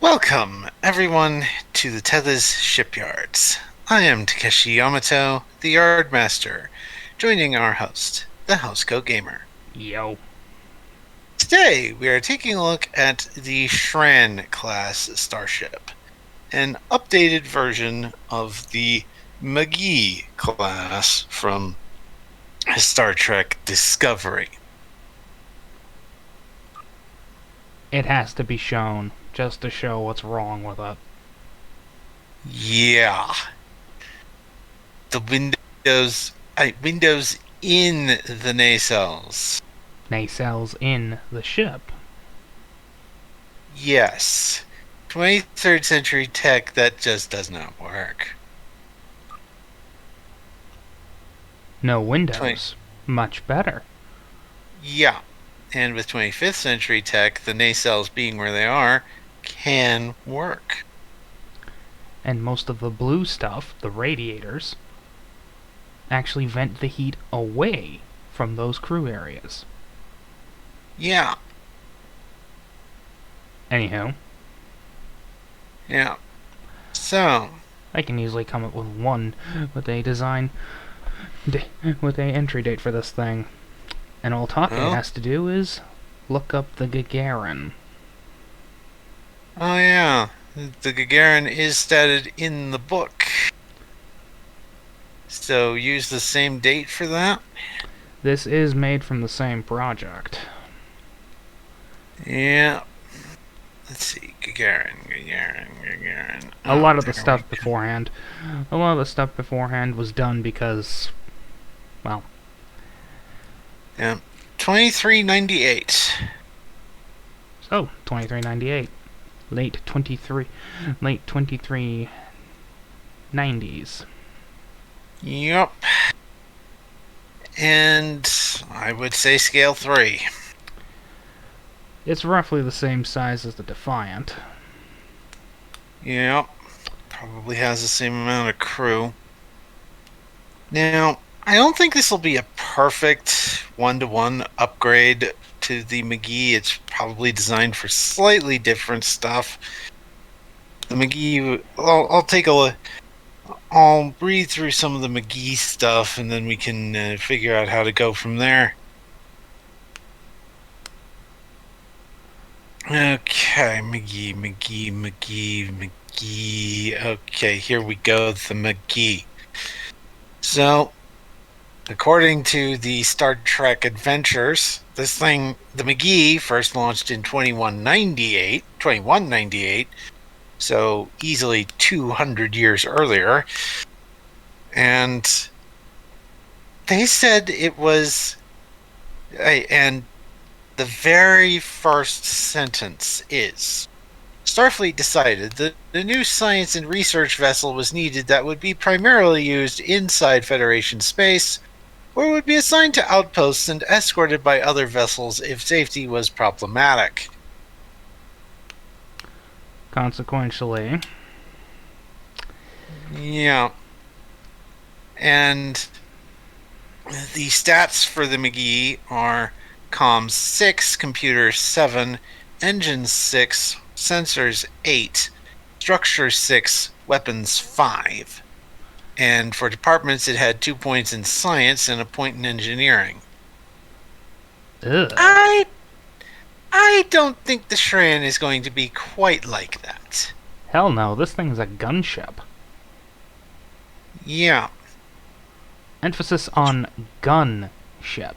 Welcome, everyone, to the Tethys Shipyards. I am Takeshi Yamato, the Yard Master, joining our host, the Housecoat Gamer. Yo. Today, we are taking a look at the Shran class starship, an updated version of the McGee class from Star Trek Discovery. It has to be shown, just to show what's wrong with it. Yeah. The windows in the nacelles. Nacelles in the ship. Yes. 23rd century tech, that just does not work. No 20, windows. Much better. yeah. And with 25th century tech, the nacelles being where they are, can work. And most of the blue stuff, the radiators, actually vent the heat away from those crew areas. Yeah. Anywho, Yeah. So, I can easily come up with a design, with a entry date for this thing. And all Take well, has to do is look up the Gagarin. oh yeah. The Gagarin is stated in the book. So use the same date for that? This is made from the same project. Yeah. Let's see. Gagarin. A lot of the stuff beforehand was done because, well, Yeah. 2398. so 2398, late 2390s. Yep. And I would say scale 3. It's roughly the same size as the Defiant. Yep. Probably has the same amount of crew. Now, I don't think this will be a perfect one-to-one upgrade to the McGee. It's probably designed for slightly different stuff. The McGee, I'll take a look. I'll read through some of the McGee stuff, and then we can figure out how to go from there. Okay, McGee. Okay, here we go, the McGee. So, according to the Star Trek Adventures, this thing, the McGee, first launched in 2198, so easily 200 years earlier. And they said it was, and the very first sentence is, Starfleet decided that the new science and research vessel was needed that would be primarily used inside Federation space, or would be assigned to outposts and escorted by other vessels if safety was problematic. Consequentially, Yeah. And the stats for the McGee are comms 6, computers 7, engines 6, sensors 8, structure 6, weapons 5. And for departments, it had 2 points in science and a point in engineering. ugh. I don't think the Shran is going to be quite like that. Hell no, this thing's a gunship. Yeah. Emphasis on gunship.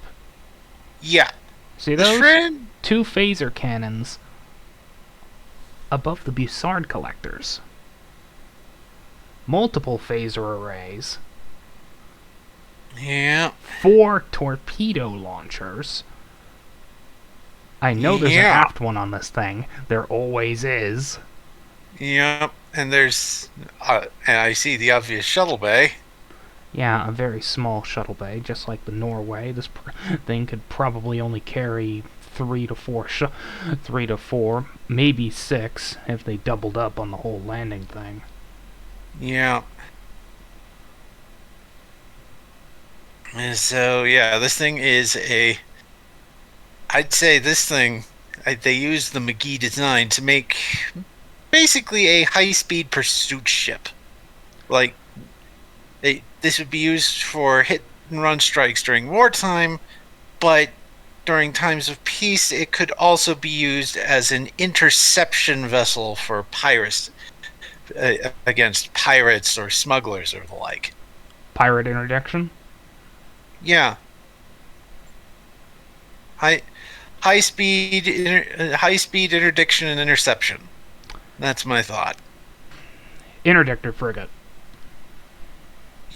Yeah. See The those? Shran? 2 phaser cannons above the Bussard collectors. Multiple phaser arrays. Yeah. 4 torpedo launchers. I know there's an aft one on this thing. There always is. Yep. And there's, and I see the obvious shuttle bay. Yeah, a very small shuttle bay, just like the Norway. This thing could probably only carry 3 to 4, maybe 6, if they doubled up on the whole landing thing. Yeah. And so, yeah, this thing is I'd say this thing, they used the McGee design to make basically a high-speed pursuit ship. Like, this would be used for hit-and-run strikes during wartime, but during times of peace, it could also be used as an interception vessel for pirates, against pirates or smugglers or the like. Pirate interjection? Yeah, high high speed interdiction and interception. That's my thought. Interdictor frigate.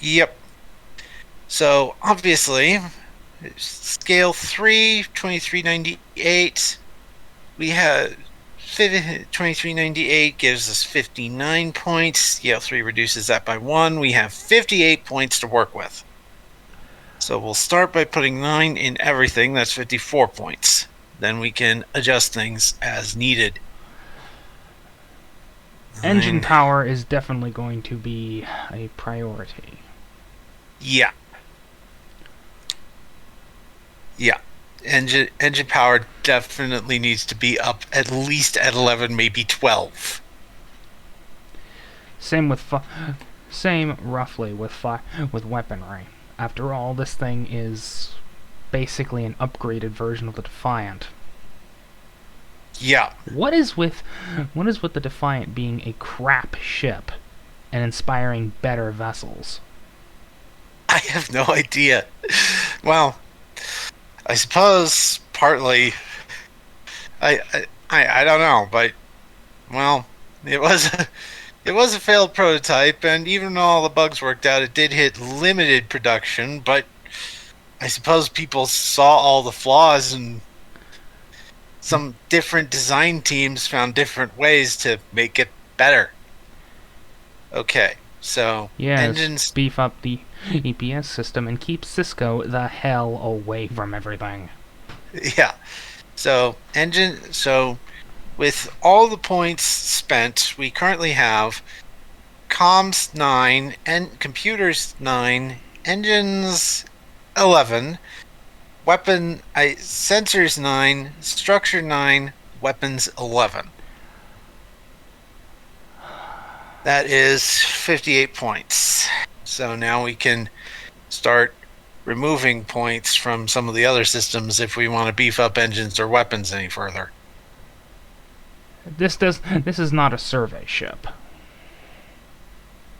Yep. So obviously, scale 3, 2398. We have 2398 gives us 59 points. Scale 3 reduces that by 1. We have 58 points to work with. So we'll start by putting 9 in everything. That's 54 points. Then we can adjust things as needed. Engine 9. power is definitely going to be a priority. Yeah. Yeah. Engine power definitely needs to be up at least at 11, maybe 12. Same roughly with weaponry. After all, this thing is basically an upgraded version of the Defiant. Yeah. What is with the Defiant being a crap ship and inspiring better vessels? I have no idea. Well, I suppose partly I don't know, but well, it was it was a failed prototype, and even though all the bugs worked out, it did hit limited production, but I suppose people saw all the flaws, and some different design teams found different ways to make it better. Okay, so Yes, engines, beef up the EPS system and keep Cisco the hell away from everything. yeah. So with all the points spent, we currently have comms 9 and computers 9, engines 11, sensors 9, structure 9, weapons 11. That is 58 points. So now we can start removing points from some of the other systems if we want to beef up engines or weapons any further. This is not a survey ship.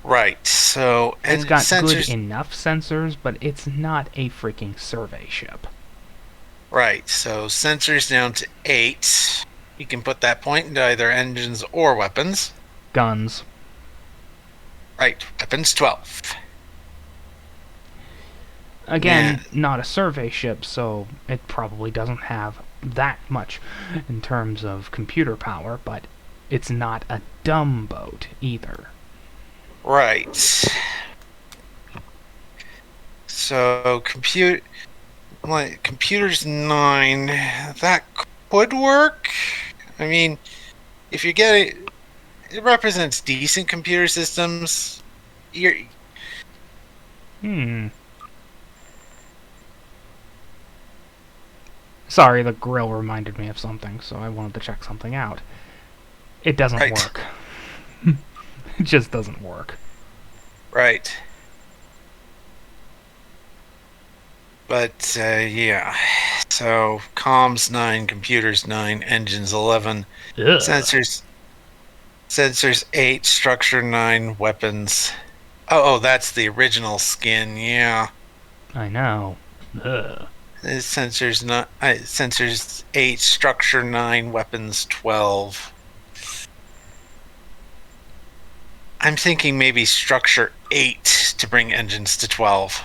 Right. So It's and got good sensors. enough sensors, but it's not a freaking survey ship. Right. So sensors down to 8. You can put that point into either engines or weapons. Guns. Right. Weapons 12. Again, And not a survey ship, so it probably doesn't have that much in terms of computer power, but it's not a dumb boat either. right. So computers 9. That could work. I mean, if you get it represents decent computer systems. You're Hmm. Sorry, the grill reminded me of something, so I wanted to check something out. It doesn't right. work. It just doesn't work. Right. But yeah. So comms 9, computers 9, engines 11, Ugh. sensors sensors 8, structure 9, weapons. Oh, that's the original skin. Yeah. I know. Ugh. Sensors 8, structure 9, weapons 12. I'm thinking maybe structure 8 to bring engines to 12.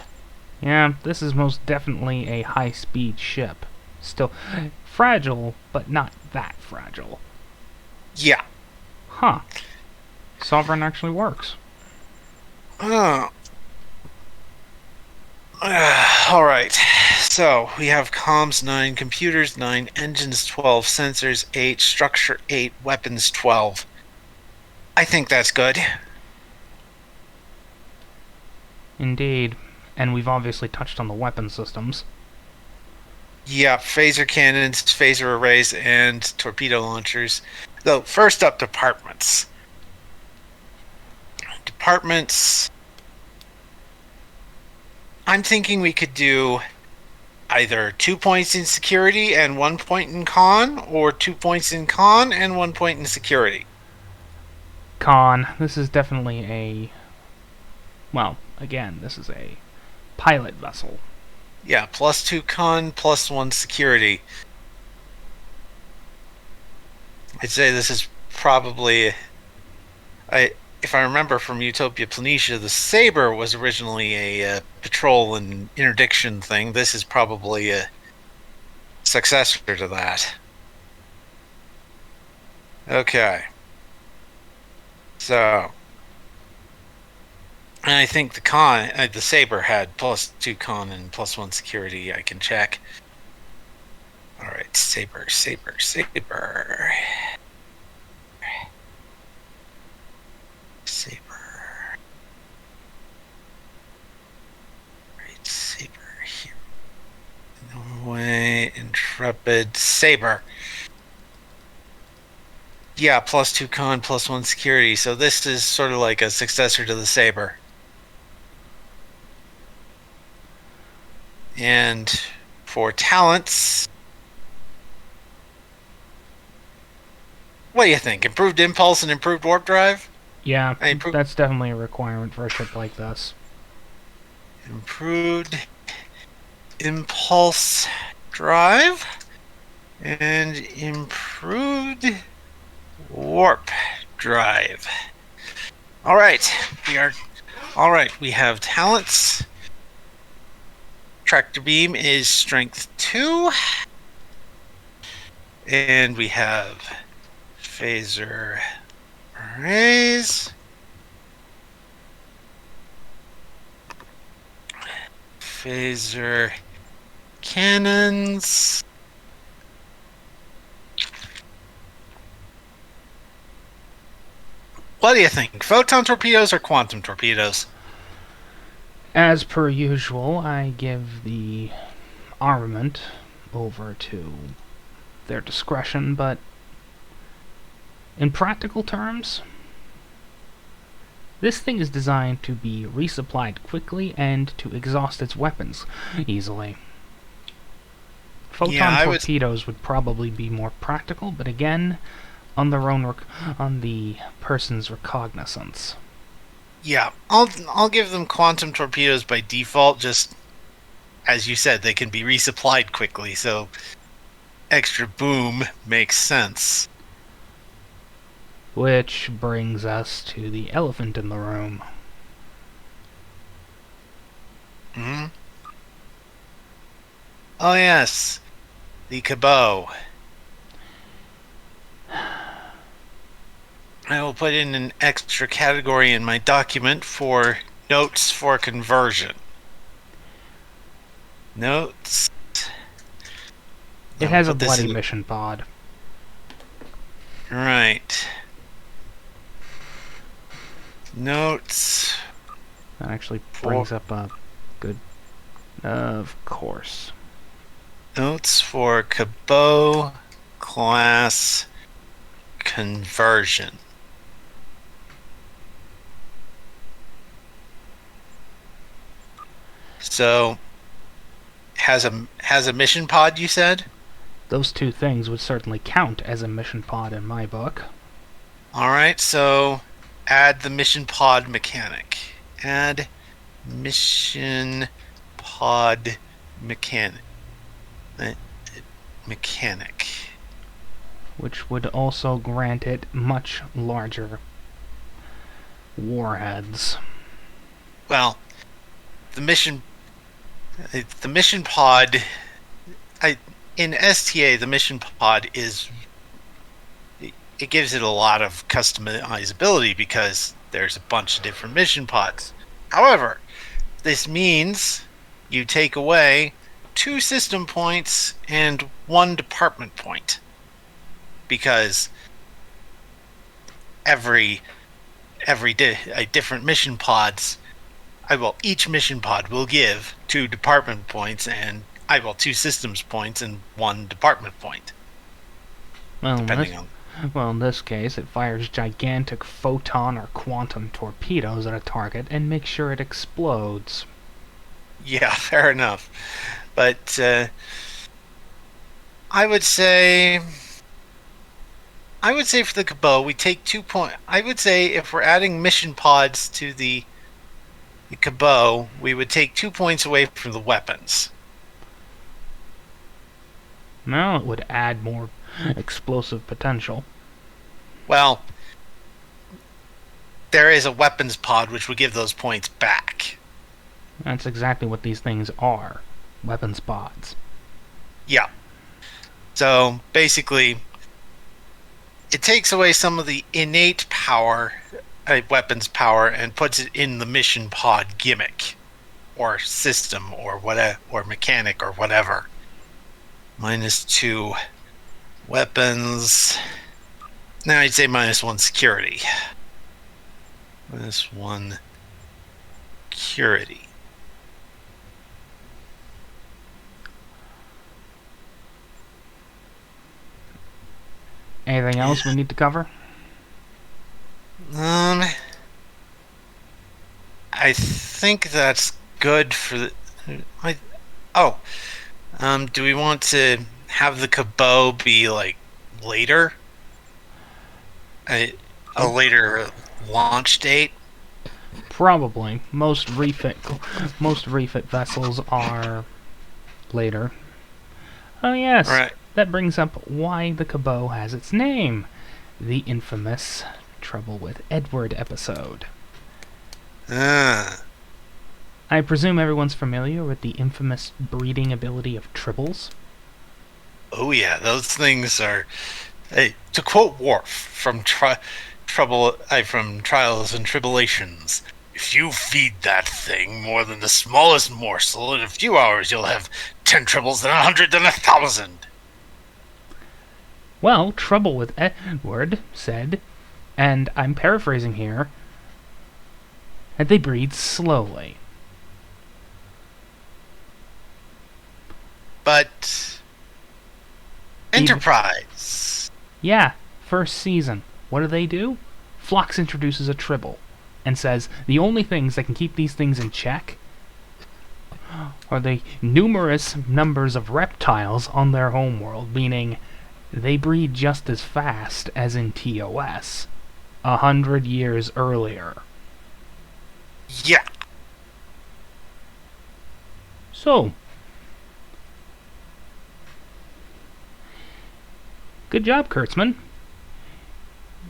Yeah, this is most definitely a high-speed ship. Still fragile, but not that fragile. Yeah. Huh. Sovereign actually works. Oh. All right. So we have comms 9, computers 9, engines 12, sensors 8, structure 8, weapons 12. I think that's good. Indeed. And we've obviously touched on the weapon systems. Yeah, phaser cannons, phaser arrays, and torpedo launchers. So first up, departments. Departments. I'm thinking we could do either 2 points in security and 1 point in con, or 2 points in con and 1 point in security. Con. This is definitely a. Well, again, this is a pilot vessel. Yeah, +2 con, +1 security. I'd say this is probably, if I remember from Utopia Planitia, the Saber was originally a patrol and interdiction thing. This is probably a successor to that. Okay, so and I think the Saber had +2 con and +1 security. I can check. All right, Saber, Saber, Saber, Saber. Right, Saber here. Norway, Intrepid, Saber. Yeah, +2 con, +1 security. So this is sort of like a successor to the Saber. And for talents, what do you think? Improved impulse and improved warp drive? Yeah, Improved, that's definitely a requirement for a ship like this. improved impulse drive and improved warp drive. All right, all right. We have talents. Tractor beam is strength 2, and we have phaser arrays. Phaser cannons. What do you think? Photon torpedoes or quantum torpedoes? As per usual, I give the armament over to their discretion, but in practical terms, this thing is designed to be resupplied quickly and to exhaust its weapons easily. Photon torpedoes would probably be more practical, but again, on their own on the person's recognizance. Yeah, I'll give them quantum torpedoes by default. Just as you said, they can be resupplied quickly, so extra boom makes sense. Which brings us to the elephant in the room. Hmm. Oh yes, the Cabot. I will put in an extra category in my document for notes for conversion. Notes. It has a bloody mission pod. Right. Notes. That actually brings up a good... Of course. Notes for Cabot-Class conversion. So, has a mission pod, you said? Those two things would certainly count as a mission pod in my book. All right, so add the mission pod mechanic. Add mission pod mechanic. Mechanic. Which would also grant it much larger warheads. Well, the mission pod, in STA, the mission pod it gives it a lot of customizability because there's a bunch of different mission pods. However, this means you take away 2 system points and 1 department point, because different mission pods, each mission pod will give 2 department points and 2 systems points and 1 department point. Well, Depending on. Well, in this case, it fires gigantic photon or quantum torpedoes at a target and makes sure it explodes. Yeah, fair enough. But I would say, I would say for the Cabot, we take 2 point. I would say if we're adding mission pods to the Cabot, we would take 2 points away from the weapons. Well, it would add more explosive potential. Well, there is a weapons pod which would give those points back. That's exactly what these things are. Weapons pods. Yeah. So basically, it takes away some of the innate power, weapons power, and puts it in the mission pod gimmick, or system, or whatever, or mechanic, or whatever. -2 weapons. Now I'd say -1 security. -1 security. Anything else we need to cover? I think that's good for the. Oh, do we want to have the Cabot be like later? A later launch date? Probably. Most refit vessels are later. Oh yes, Right. that brings up why the Cabot has its name. The infamous Trouble with Edward episode. Ah, I presume everyone's familiar with the infamous breeding ability of tribbles. oh yeah, those things are. Hey, to quote Worf from from Trials and Tribulations, if you feed that thing more than the smallest morsel, in a few hours you'll have 10 tribbles, then 100, then 1,000. Well, Trouble with Edward said, and I'm paraphrasing here, that they breed slowly. But Enterprise. Yeah, first season. What do? Phlox introduces a tribble and says the only things that can keep these things in check are the numerous numbers of reptiles on their homeworld, meaning they breed just as fast as in TOS, 100 years earlier. Yeah. So, good job, Kurtzman.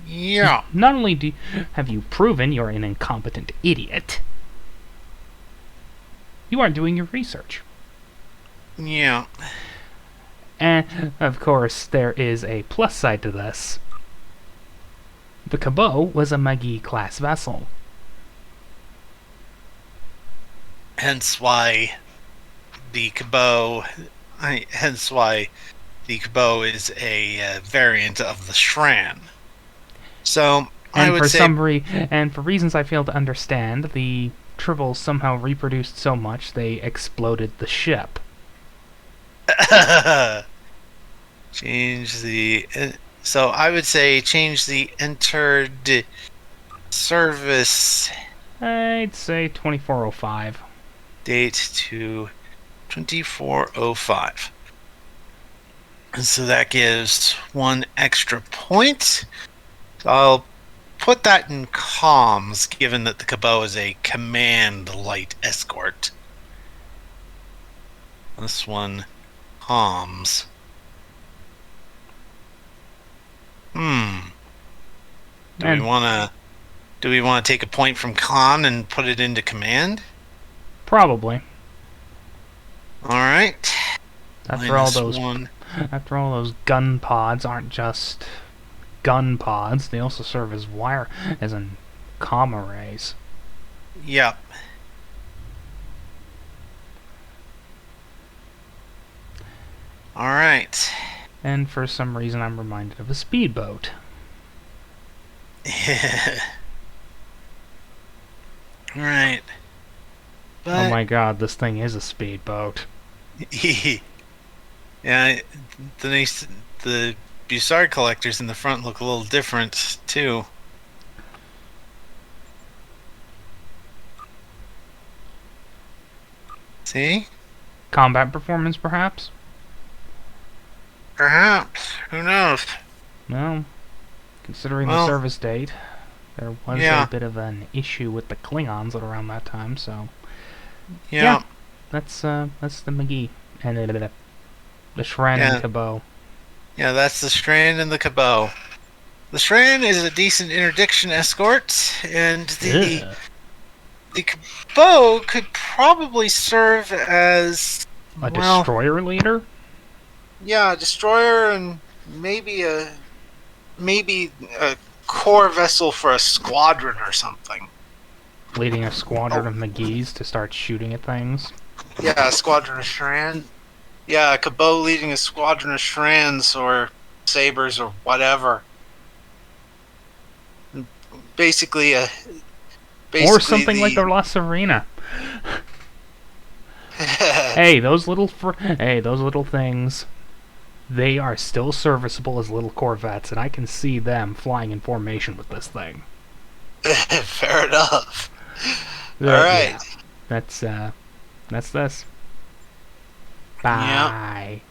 Yeah. Not only have you proven you're an incompetent idiot, you aren't doing your research. Yeah. And, of course, there is a plus side to this. The Cabot was a Cabot-Class vessel. Hence why the Cabot. Hence why the Cabot is a variant of the Shran. So I And would for say, and for reasons I fail to understand, the tribbles somehow reproduced so much they exploded the ship. change the. So I would say change the entered service I'd say 2405. date to 2405. And so that gives 1 extra point. So I'll put that in comms, given that the Cabot is a command light escort. This one, comms. Do And we want to take a point from con and put it into command? probably. All right. After all -1. those gun pods aren't just gun pods, they also serve as in comm arrays. Yep. All right. And for some reason I'm reminded of a speedboat. Right. Oh But my god, this thing is a speedboat. yeah, the Bussard collectors in the front look a little different too. See? Combat performance, perhaps? Perhaps. Who knows? Well, considering the Well, service date, there was a yeah, bit of an issue with the Klingons at around that time, so yeah, yeah, that's the McGee and the Shran and yeah, Cabot. yeah. That's the Shran and the Cabot. The Shran is a decent interdiction escort, and Ugh. the Cabot could probably serve as, A well, destroyer leader, yeah, a destroyer and maybe a core vessel for a squadron or something. leading a squadron Oh, of McGees to start shooting at things. yeah, a squadron of Shran. Yeah, a Cabot leading a squadron of Shrans or Sabers or whatever. Basically, Or basically something like the the La Serena. Hey, those little things, they are still serviceable as little corvettes, and I can see them flying in formation with this thing. fair enough. All right. Yeah, that's this. Yeah. Bye.